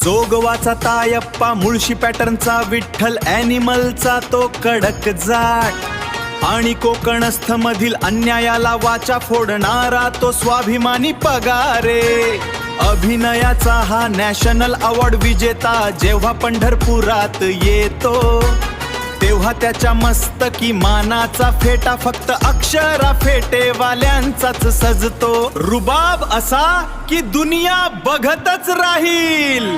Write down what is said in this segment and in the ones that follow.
जोगवाचा तायप्पा, मुळशी पॅटर्नचा विठ्ठल, ॲनिमलचा तो कडक जाट आणि कोकणस्थ मधील अन्यायाला वाचा फोडणारा तो स्वाभिमानी पगारे. अभिनयाचा हा नॅशनल अवॉर्ड विजेता जेव्हा पंढरपुरात येतो तेव्हा त्याच्या मस्तकी मानाचा फेटा फक्त अक्षरा फेटेवाल्यांचाच सजतो. रुबाब असा की दुनिया बघतच राहील.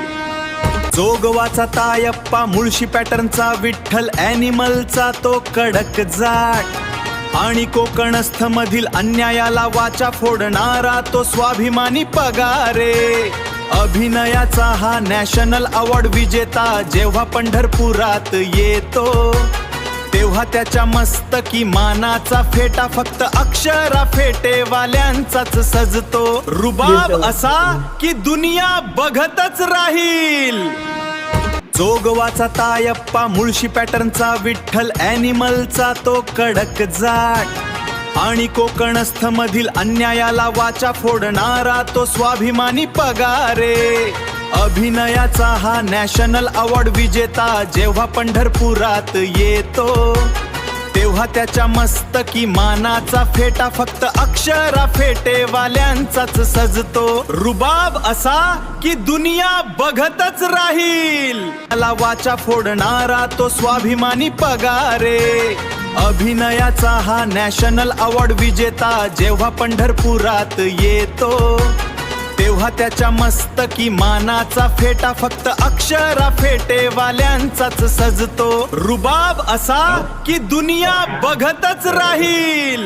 जोगवाचा तायप्पा, मुळशी पॅटर्नचा विठ्ठल, ॲनिमलचा तो कडक जाट आणि कोकणस्थ मधील अन्यायाला वाचा फोडणारा तो स्वाभिमानी पगारे. अभिनयाचा हा नॅशनल अवॉर्ड विजेता जेव्हा पंढरपुरात येतो तेव्हा त्याच्या मस्तकी मानाचा फेटा फक्त अक्षरा फेटेवाल्यांचाच सजतो. रुबाब असा की दुनिया बघतच राहील. जोगवाचा तायप्पा, मुळशी पॅटर्नचा विठ्ठल, ॲनिमलचा तो कडक जाट आणि कोकणस्थ मधील अन्यायाला वाचा फोडणारा तो स्वाभिमानी पगारे. अभिनयाचा हा नॅशनल अवॉर्ड विजेता जेव्हा पंढरपुरात येतो तेव्हा त्याच्या मस्तकी मानाचा फेटा फक्त अक्षरा फेटेवाल्यांचाच सजतो. रुबाब असा की दुनिया बघतच राहील. त्याला वाचा फोडणारा तो स्वाभिमानी पगारे. अभिनयाचा हा नॅशनल अवॉर्ड विजेता जेव्हा पंढरपुरात येतो तेव्हा त्याच्या मस्तकी मानाचा फेटा फक्त अक्षरा फेटेवाल्यांचाच सजतो. रुबाब असा की दुनिया बघतच राहील.